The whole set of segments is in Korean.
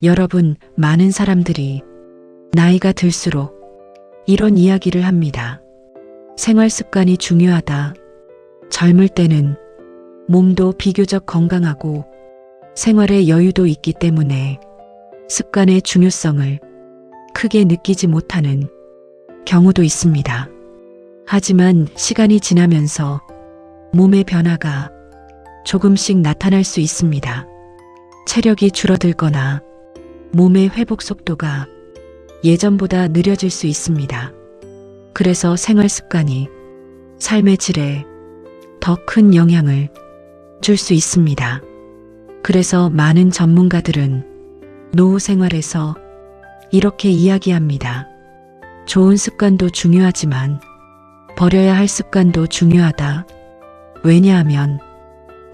여러분, 많은 사람들이 나이가 들수록 이런 이야기를 합니다. 생활 습관이 중요하다. 젊을 때는 몸도 비교적 건강하고 생활에 여유도 있기 때문에 습관의 중요성을 크게 느끼지 못하는 경우도 있습니다. 하지만 시간이 지나면서 몸의 변화가 조금씩 나타날 수 있습니다. 체력이 줄어들거나 몸의 회복 속도가 예전보다 느려질 수 있습니다. 그래서 생활 습관이 삶의 질에 더 큰 영향을 줄 수 있습니다. 그래서 많은 전문가들은 노후 생활에서 이렇게 이야기합니다. 좋은 습관도 중요하지만 버려야 할 습관도 중요하다. 왜냐하면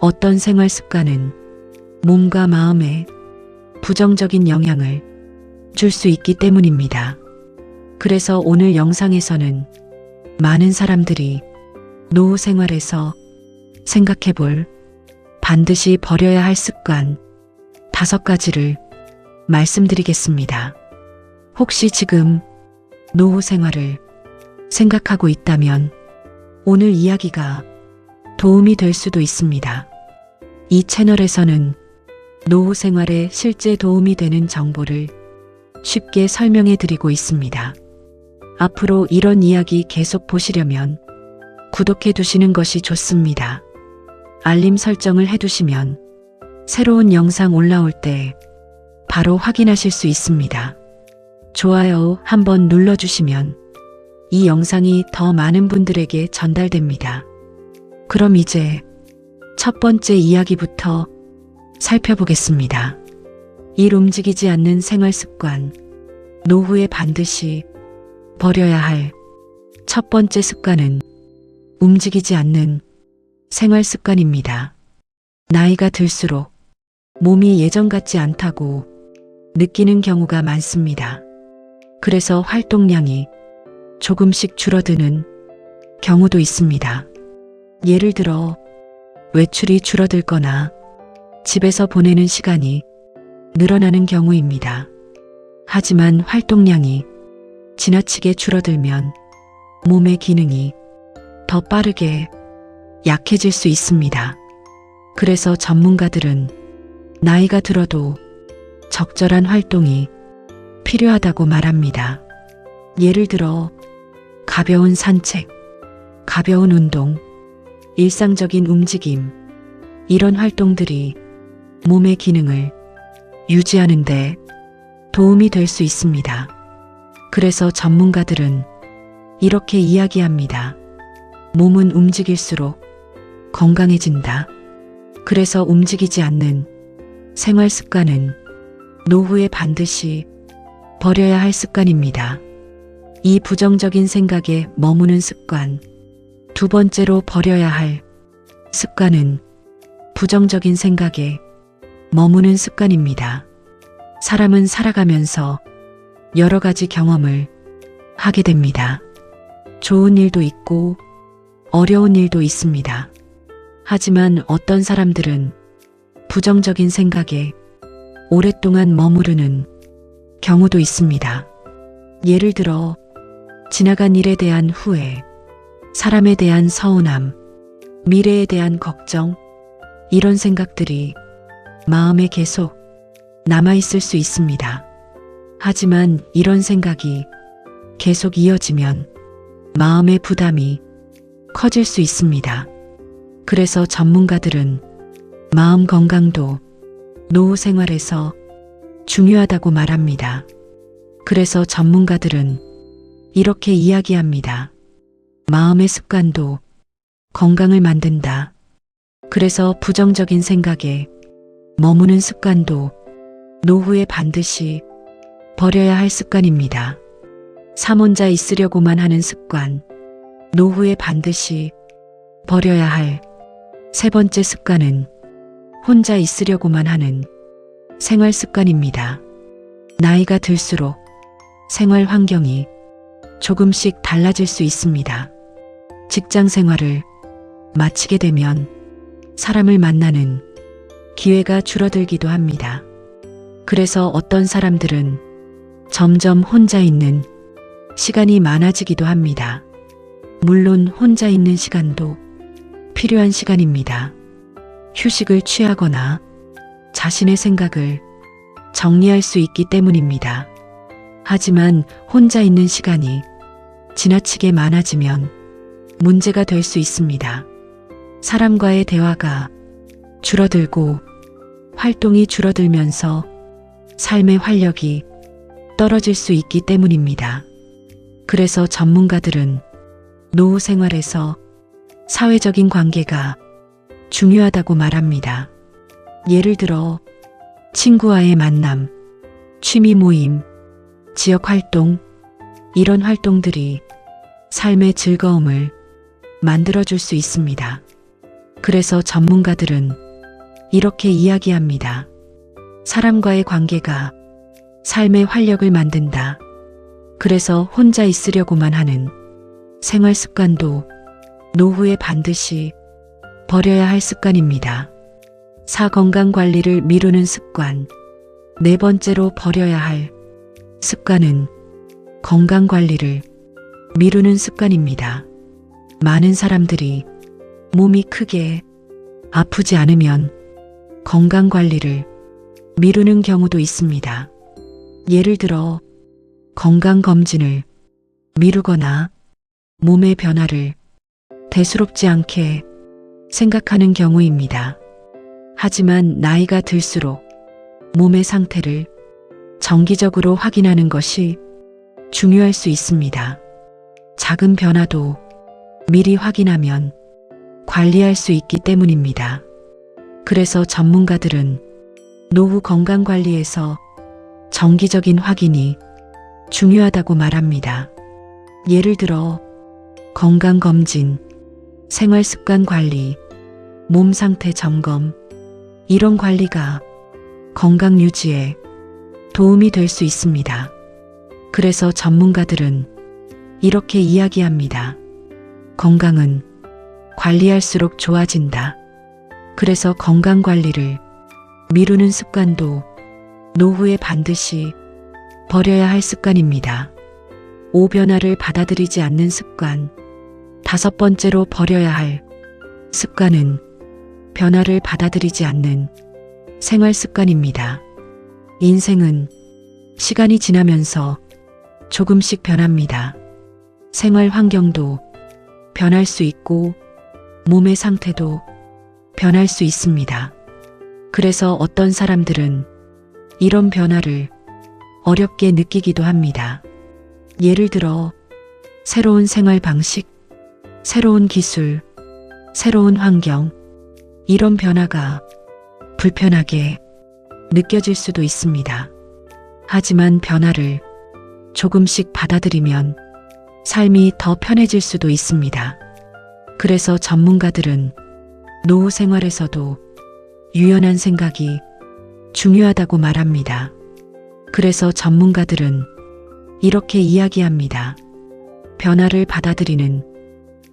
어떤 생활 습관은 몸과 마음에 부정적인 영향을 줄 수 있기 때문입니다. 그래서 오늘 영상에서는 많은 사람들이 노후 생활에서 생각해 볼 반드시 버려야 할 습관 5가지를 말씀드리겠습니다. 혹시 지금 노후 생활을 생각하고 있다면 오늘 이야기가 도움이 될 수도 있습니다. 이 채널에서는 노후 생활에 실제 도움이 되는 정보를 쉽게 설명해 드리고 있습니다. 앞으로 이런 이야기 계속 보시려면 구독해 두시는 것이 좋습니다. 알림 설정을 해두시면 새로운 영상 올라올 때 바로 확인하실 수 있습니다. 좋아요 한번 눌러주시면 이 영상이 더 많은 분들에게 전달됩니다. 그럼 이제 첫 번째 이야기부터 살펴보겠습니다. 일 움직이지 않는 생활 습관, 노후에 반드시 버려야 할 첫 번째 습관은 움직이지 않는 생활 습관입니다. 나이가 들수록 몸이 예전 같지 않다고 느끼는 경우가 많습니다. 그래서 활동량이 조금씩 줄어드는 경우도 있습니다. 예를 들어 외출이 줄어들거나 집에서 보내는 시간이 늘어나는 경우입니다. 하지만 활동량이 지나치게 줄어들면 몸의 기능이 더 빠르게 약해질 수 있습니다. 그래서 전문가들은 나이가 들어도 적절한 활동이 필요하다고 말합니다. 예를 들어 가벼운 산책, 가벼운 운동, 일상적인 움직임, 이런 활동들이 몸의 기능을 유지하는 데 도움이 될 수 있습니다. 그래서 전문가들은 이렇게 이야기합니다. 몸은 움직일수록 건강해진다. 그래서 움직이지 않는 생활 습관은 노후에 반드시 버려야 할 습관입니다. 이 부정적인 생각에 머무는 습관. 두 번째로 버려야 할 습관은 부정적인 생각에 머무는 습관입니다. 사람은 살아가면서 여러 가지 경험을 하게 됩니다. 좋은 일도 있고 어려운 일도 있습니다. 하지만 어떤 사람들은 부정적인 생각에 오랫동안 머무르는 경우도 있습니다. 예를 들어 지나간 일에 대한 후회, 사람에 대한 서운함, 미래에 대한 걱정, 이런 생각들이 마음에 계속 남아있을 수 있습니다. 하지만 이런 생각이 계속 이어지면 마음의 부담이 커질 수 있습니다. 그래서 전문가들은 마음 건강도 노후 생활에서 중요하다고 말합니다. 그래서 전문가들은 이렇게 이야기합니다. 마음의 습관도 건강을 만든다. 그래서 부정적인 생각에 머무는 습관도 노후에 반드시 버려야 할 습관입니다. 3혼자 있으려고만 하는 습관, 노후에 반드시 버려야 할 세 번째 습관은 혼자 있으려고만 하는 생활 습관입니다. 나이가 들수록 생활 환경이 조금씩 달라질 수 있습니다. 직장 생활을 마치게 되면 사람을 만나는 기회가 줄어들기도 합니다. 그래서 어떤 사람들은 점점 혼자 있는 시간이 많아지기도 합니다. 물론 혼자 있는 시간도 필요한 시간입니다. 휴식을 취하거나 자신의 생각을 정리할 수 있기 때문입니다. 하지만 혼자 있는 시간이 지나치게 많아지면 문제가 될 수 있습니다. 사람과의 대화가 줄어들고 활동이 줄어들면서 삶의 활력이 떨어질 수 있기 때문입니다. 그래서 전문가들은 노후 생활에서 사회적인 관계가 중요하다고 말합니다. 예를 들어 친구와의 만남, 취미 모임, 지역 활동, 이런 활동들이 삶의 즐거움을 만들어줄 수 있습니다. 그래서 전문가들은 이렇게 이야기합니다. 사람과의 관계가 삶의 활력을 만든다. 그래서 혼자 있으려고만 하는 생활 습관도 노후에 반드시 버려야 할 습관입니다. 건강 관리를 미루는 습관. 네 번째로 버려야 할 습관은 건강 관리를 미루는 습관입니다. 많은 사람들이 몸이 크게 아프지 않으면 건강 관리를 미루는 경우도 있습니다. 예를 들어 건강검진을 미루거나 몸의 변화를 대수롭지 않게 생각하는 경우입니다. 하지만 나이가 들수록 몸의 상태를 정기적으로 확인하는 것이 중요할 수 있습니다. 작은 변화도 미리 확인하면 관리할 수 있기 때문입니다. 그래서 전문가들은 노후 건강관리에서 정기적인 확인이 중요하다고 말합니다. 예를 들어 건강검진, 생활습관 관리, 몸 상태 점검, 이런 관리가 건강 유지에 도움이 될 수 있습니다. 그래서 전문가들은 이렇게 이야기합니다. 건강은 관리할수록 좋아진다. 그래서 건강 관리를 미루는 습관도 노후에 반드시 버려야 할 습관입니다. 변화를 받아들이지 않는 습관. 5번째로 버려야 할 습관은 변화를 받아들이지 않는 생활 습관입니다. 인생은 시간이 지나면서 조금씩 변합니다. 생활 환경도 변할 수 있고 몸의 상태도 변할 수 있습니다. 그래서 어떤 사람들은 이런 변화를 어렵게 느끼기도 합니다. 예를 들어 새로운 생활 방식, 새로운 기술, 새로운 환경, 이런 변화가 불편하게 느껴질 수도 있습니다. 하지만 변화를 조금씩 받아들이면 삶이 더 편해질 수도 있습니다. 그래서 전문가들은 노후 생활에서도 유연한 생각이 중요하다고 말합니다. 그래서 전문가들은 이렇게 이야기합니다. 변화를 받아들이는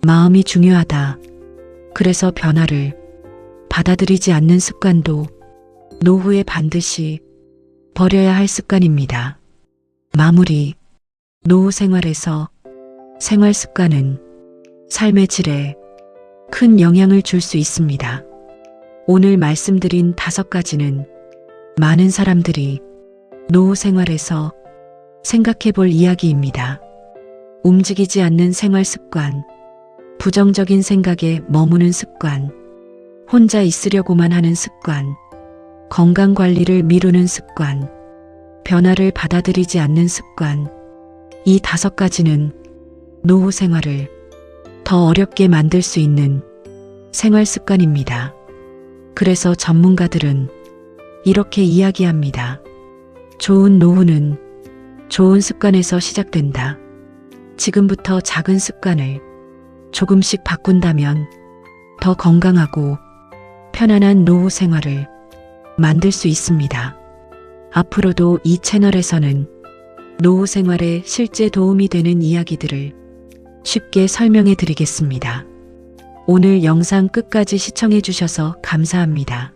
마음이 중요하다. 그래서 변화를 받아들이지 않는 습관도 노후에 반드시 버려야 할 습관입니다. 마무리. 노후 생활에서 생활 습관은 삶의 질에 큰 영향을 줄 수 있습니다. 오늘 말씀드린 5가지는 많은 사람들이 노후 생활에서 생각해 볼 이야기입니다. 움직이지 않는 생활 습관, 부정적인 생각에 머무는 습관, 혼자 있으려고만 하는 습관, 건강 관리를 미루는 습관, 변화를 받아들이지 않는 습관. 이 5가지는 노후 생활을 더 어렵게 만들 수 있는 생활 습관입니다. 그래서 전문가들은 이렇게 이야기합니다. 좋은 노후는 좋은 습관에서 시작된다. 지금부터 작은 습관을 조금씩 바꾼다면 더 건강하고 편안한 노후 생활을 만들 수 있습니다. 앞으로도 이 채널에서는 노후 생활에 실제 도움이 되는 이야기들을 쉽게 설명해 드리겠습니다. 오늘 영상 끝까지 시청해 주셔서 감사합니다.